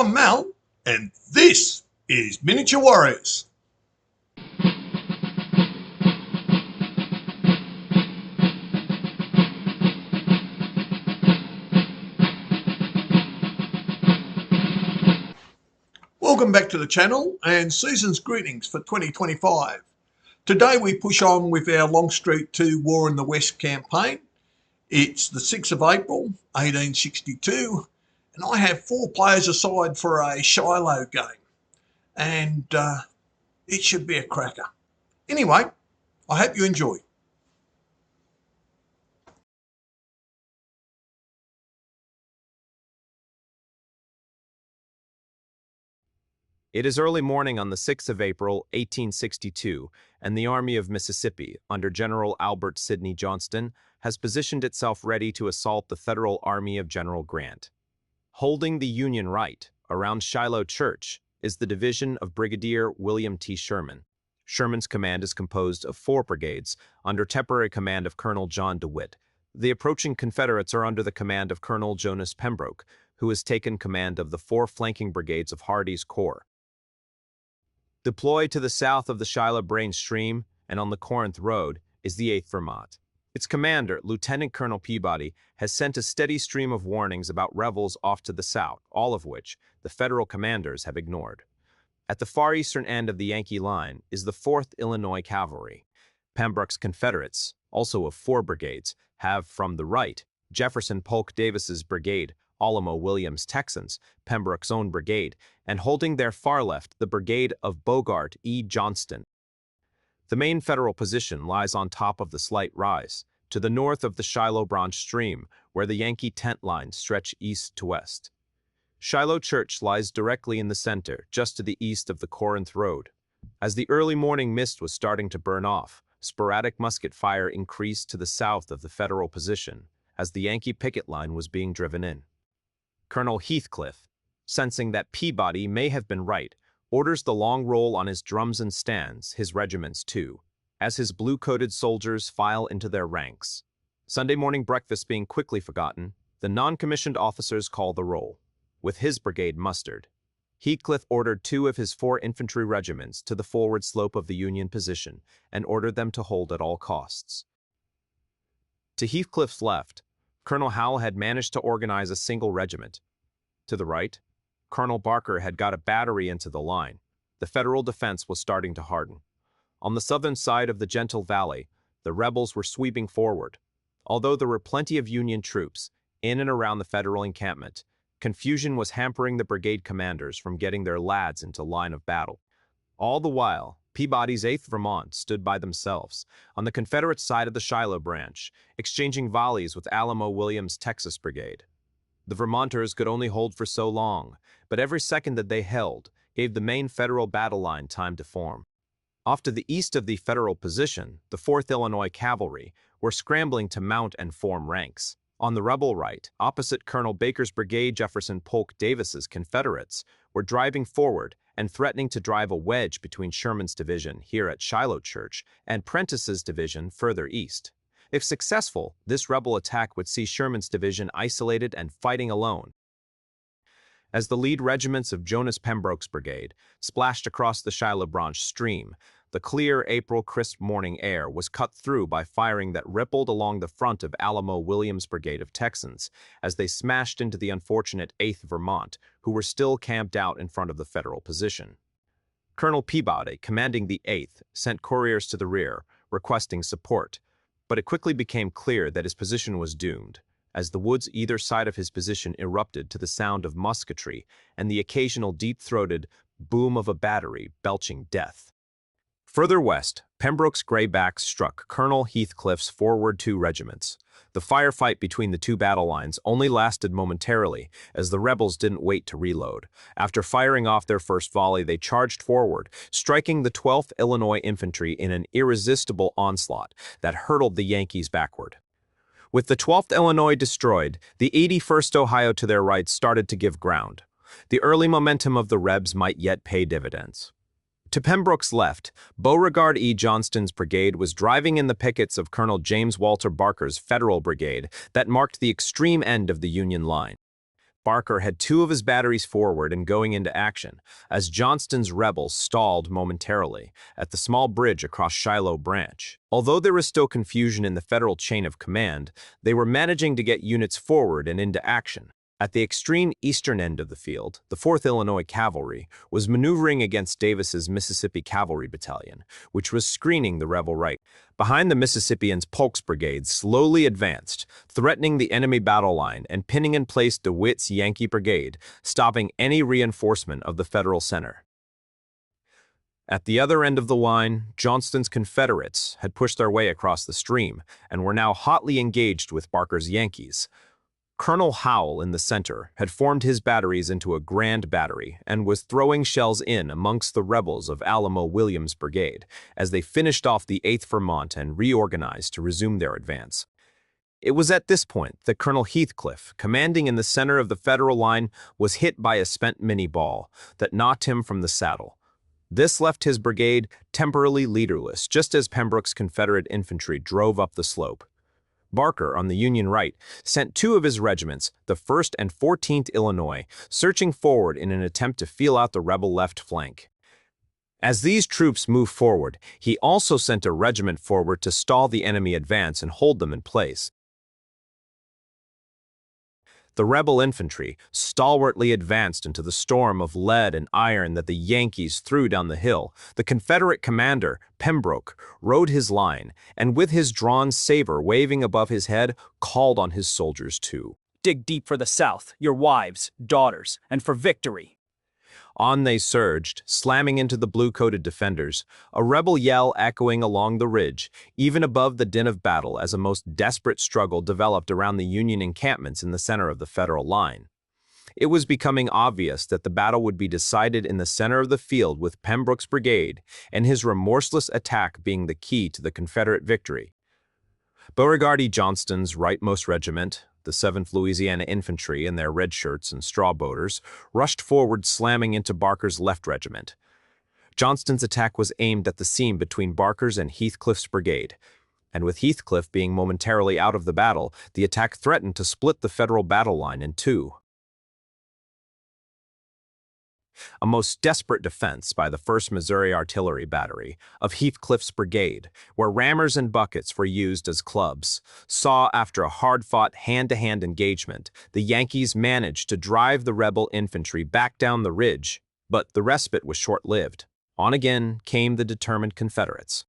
I'm Mal, and this is Miniature Warriors. Welcome back to the channel and season's greetings for 2025. Today we push on with our Longstreet 2 War in the West campaign. It's the 6th of April, 1862, and I have 4 players aside for a Shiloh game. And it should be a cracker. Anyway, I hope you enjoy. It is early morning on the 6th of April, 1862, and the Army of Mississippi, under General Albert Sidney Johnston, has positioned itself ready to assault the Federal Army of General Grant. Holding the Union right, around Shiloh Church, is the division of Brigadier William T. Sherman. Sherman's command is composed of 4 brigades, under temporary command of Colonel John DeWitt. The approaching Confederates are under the command of Colonel Jonas Pembroke, who has taken command of the 4 flanking brigades of Hardee's Corps. Deployed to the south of the Shiloh Brain Stream and on the Corinth Road is the 8th Vermont. Its commander, Lieutenant Colonel Peabody, has sent a steady stream of warnings about rebels off to the south, all of which the Federal commanders have ignored. At the far eastern end of the Yankee line is the 4th Illinois Cavalry. Pembroke's Confederates, also of 4 brigades, have from the right Jefferson Polk Davis's brigade, Alamo Williams' Texans, Pembroke's own brigade, and holding their far left the brigade of Bogart E. Johnston. The main Federal position lies on top of the slight rise, to the north of the Shiloh Branch Stream, where the Yankee tent lines stretch east to west. Shiloh Church lies directly in the center, just to the east of the Corinth Road. As the early morning mist was starting to burn off, sporadic musket fire increased to the south of the Federal position, as the Yankee picket line was being driven in. Colonel Heathcliff, sensing that Peabody may have been right, orders the long roll on his drums and stands, his regiments too, as his blue-coated soldiers file into their ranks. Sunday morning breakfast being quickly forgotten, the non-commissioned officers call the roll, with his brigade mustered. Heathcliff ordered 2 of his 4 infantry regiments to the forward slope of the Union position and ordered them to hold at all costs. To Heathcliff's left, Colonel Howell had managed to organize a single regiment. To the right, Colonel Barker had got a battery into the line. The Federal defense was starting to harden. On the southern side of the Gentle Valley, the rebels were sweeping forward. Although there were plenty of Union troops in and around the Federal encampment, confusion was hampering the brigade commanders from getting their lads into line of battle. All the while, Peabody's 8th Vermont stood by themselves, on the Confederate side of the Shiloh branch, exchanging volleys with Alamo Williams' Texas Brigade. The Vermonters could only hold for so long, but every second that they held gave the main Federal battle line time to form. Off to the east of the Federal position, the 4th Illinois Cavalry were scrambling to mount and form ranks. On the rebel right, opposite Colonel Baker's brigade, Jefferson Polk Davis's Confederates were driving forward and threatening to drive a wedge between Sherman's division here at Shiloh Church and Prentiss's division further east. If successful, this rebel attack would see Sherman's division isolated and fighting alone. As the lead regiments of Jonas Pembroke's brigade splashed across the Shiloh Branch Stream, the clear April crisp morning air was cut through by firing that rippled along the front of Alamo Williams' brigade of Texans as they smashed into the unfortunate 8th Vermont, who were still camped out in front of the Federal position. Colonel Peabody, commanding the 8th, sent couriers to the rear, requesting support, but it quickly became clear that his position was doomed, as the woods either side of his position erupted to the sound of musketry and the occasional deep-throated boom of a battery belching death. Further west, Pembroke's Graybacks struck Colonel Heathcliff's forward 2 regiments. The firefight between the 2 battle lines only lasted momentarily, as the rebels didn't wait to reload. After firing off their first volley, they charged forward, striking the 12th Illinois Infantry in an irresistible onslaught that hurtled the Yankees backward. With the 12th Illinois destroyed, the 81st Ohio to their right started to give ground. The early momentum of the Rebs might yet pay dividends. To Pembroke's left, Beauregard E. Johnston's brigade was driving in the pickets of Colonel James Walter Barker's Federal brigade that marked the extreme end of the Union line. Barker had two of his batteries forward and going into action, as Johnston's rebels stalled momentarily at the small bridge across Shiloh Branch. Although there was still confusion in the Federal chain of command, they were managing to get units forward and into action. At the extreme eastern end of the field, the 4th Illinois Cavalry was maneuvering against Davis's Mississippi Cavalry Battalion, which was screening the rebel right. Behind the Mississippians, Polk's brigade slowly advanced, threatening the enemy battle line and pinning in place DeWitt's Yankee Brigade, stopping any reinforcement of the Federal center. At the other end of the line, Johnston's Confederates had pushed their way across the stream and were now hotly engaged with Barker's Yankees. Colonel Howell in the center had formed his batteries into a grand battery and was throwing shells in amongst the rebels of Alamo Williams' brigade as they finished off the 8th Vermont and reorganized to resume their advance. It was at this point that Colonel Heathcliff, commanding in the center of the Federal line, was hit by a spent minie ball that knocked him from the saddle. This left his brigade temporarily leaderless just as Pembroke's Confederate infantry drove up the slope. Barker, on the Union right, sent two of his regiments, the 1st and 14th Illinois, searching forward in an attempt to feel out the rebel left flank. As these troops moved forward, he also sent a regiment forward to stall the enemy advance and hold them in place. The rebel infantry stalwartly advanced into the storm of lead and iron that the Yankees threw down the hill. The Confederate commander, Pembroke, rode his line, and with his drawn saber waving above his head, called on his soldiers to dig deep for the South, your wives, daughters, and for victory. On they surged, slamming into the blue-coated defenders, a rebel yell echoing along the ridge, even above the din of battle as a most desperate struggle developed around the Union encampments in the center of the Federal line. It was becoming obvious that the battle would be decided in the center of the field with Pembroke's brigade and his remorseless attack being the key to the Confederate victory. Beauregard Johnston's rightmost regiment, the 7th Louisiana Infantry in their red shirts and straw boaters, rushed forward slamming into Barker's left regiment. Johnston's attack was aimed at the seam between Barker's and Heathcliff's brigade, and with Heathcliff being momentarily out of the battle, the attack threatened to split the Federal battle line in two. A most desperate defense by the 1st Missouri Artillery Battery of Heathcliff's brigade, where rammers and buckets were used as clubs, saw after a hard-fought hand-to-hand engagement, the Yankees managed to drive the rebel infantry back down the ridge, but the respite was short-lived. On again came the determined Confederates.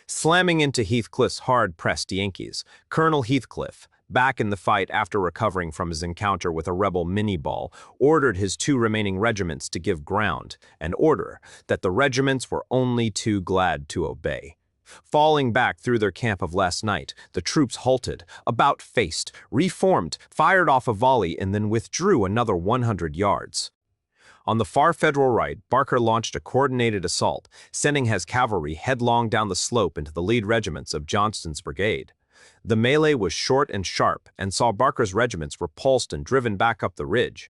Slamming into Heathcliff's hard-pressed Yankees, Colonel Heathcliff, back in the fight after recovering from his encounter with a rebel minie-ball, ordered his two remaining regiments to give ground, an order that the regiments were only too glad to obey. Falling back through their camp of last night, the troops halted, about-faced, reformed, fired off a volley, and then withdrew another 100 yards. On the far Federal right, Barker launched a coordinated assault, sending his cavalry headlong down the slope into the lead regiments of Johnston's brigade. The melee was short and sharp and saw Barker's regiments repulsed and driven back up the ridge.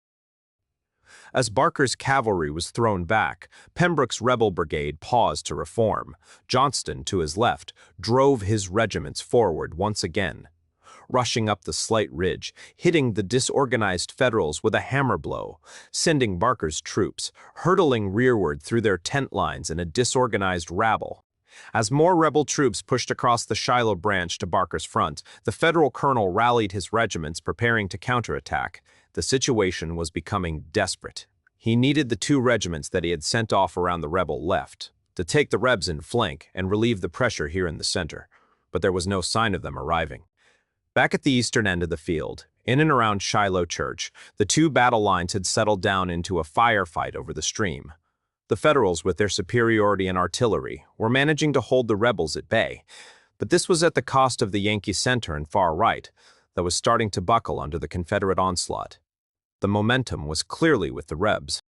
As Barker's cavalry was thrown back, Pembroke's rebel brigade paused to reform. Johnston, to his left, drove his regiments forward once again, rushing up the slight ridge, hitting the disorganized Federals with a hammer blow, sending Barker's troops hurtling rearward through their tent lines in a disorganized rabble. As more rebel troops pushed across the Shiloh branch to Barker's front, the Federal colonel rallied his regiments preparing to counterattack. The situation was becoming desperate. He needed the two regiments that he had sent off around the rebel left to take the Rebs in flank and relieve the pressure here in the center, but there was no sign of them arriving. Back at the eastern end of the field, in and around Shiloh Church, the two battle lines had settled down into a firefight over the stream. The Federals, with their superiority in artillery, were managing to hold the rebels at bay, but this was at the cost of the Yankee center and far right, that was starting to buckle under the Confederate onslaught. The momentum was clearly with the Rebs.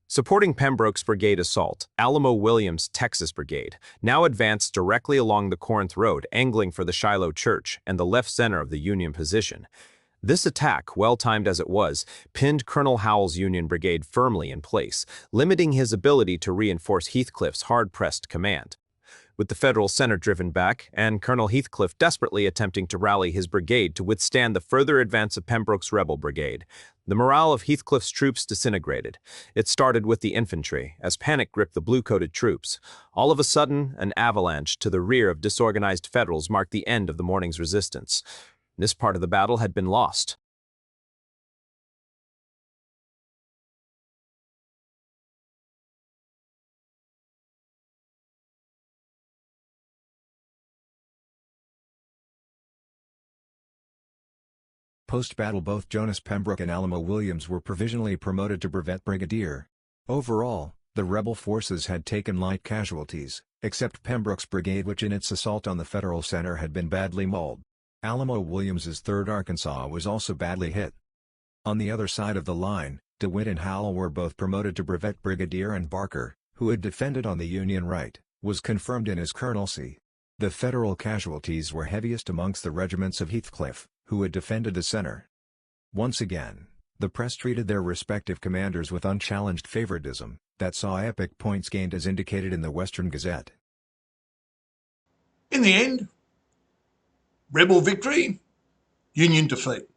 Supporting Pembroke's brigade assault, Alamo Williams' Texas Brigade now advanced directly along the Corinth Road, angling for the Shiloh Church and the left center of the Union position. This attack, well-timed as it was, pinned Colonel Howell's Union Brigade firmly in place, limiting his ability to reinforce Heathcliff's hard-pressed command. with the Federal center driven back and Colonel Heathcliff desperately attempting to rally his brigade to withstand the further advance of Pembroke's rebel brigade. The morale of Heathcliff's troops disintegrated. It started with the infantry, as panic gripped the blue-coated troops. All of a sudden, an avalanche to the rear of disorganized Federals marked the end of the morning's resistance. This part of the battle had been lost. Post-battle, both Jonas Pembroke and Alamo Williams were provisionally promoted to brevet brigadier. Overall, the rebel forces had taken light casualties, except Pembroke's brigade, which in its assault on the Federal center had been badly mauled. Alamo Williams's 3rd Arkansas was also badly hit. On the other side of the line, DeWitt and Howell were both promoted to brevet brigadier, and Barker, who had defended on the Union right, was confirmed in his colonelcy. The Federal casualties were heaviest amongst the regiments of Heathcliff, who had defended the center. Once again, the press treated their respective commanders with unchallenged favoritism, that saw epic points gained as indicated in the Western Gazette. In the end, rebel victory, Union defeat.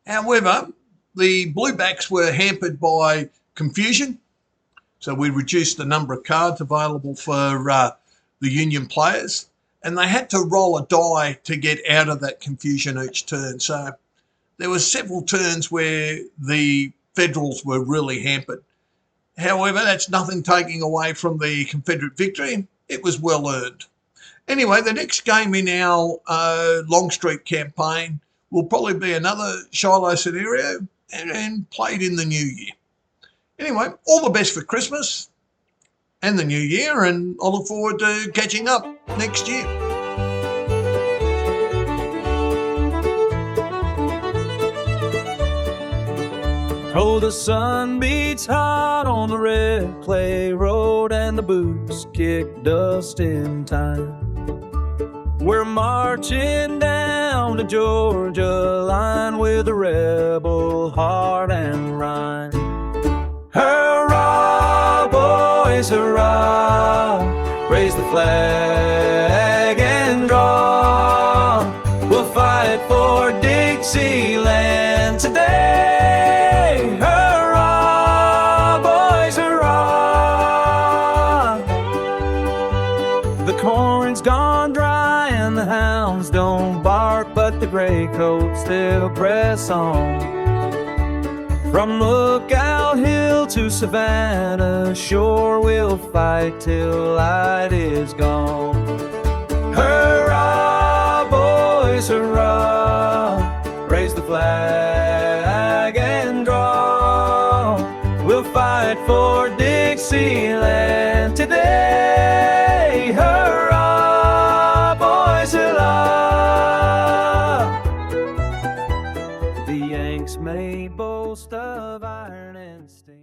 However, the Bluebacks were hampered by confusion, so we reduced the number of cards available for the Union players, and they had to roll a die to get out of that confusion each turn. So there were several turns where the Federals were really hampered. However, that's nothing taking away from the Confederate victory. It was well earned. Anyway, the next game in our Longstreet campaign will probably be another Shiloh scenario and played in the new year. Anyway, all the best for Christmas and the new year, and I look forward to catching up next year. Oh, the sun beats hot on the red clay road, and the boots kick dust in time. We're marching down the Georgia line with a rebel heart and rhyme. Hurrah, boys, hurrah, raise the flag and draw. We'll fight for Dixieland today. Hurrah, boys, hurrah. The corn's gone dry and the hounds don't bark, but the gray coats still press on. From Lookout Hill to Savannah Shore, we'll fight till light is gone. Hurrah, boys, hurrah, raise the flag and draw. We'll fight for Dixieland today. Hurrah, boys, hurrah. The Yanks may boast of iron and steel.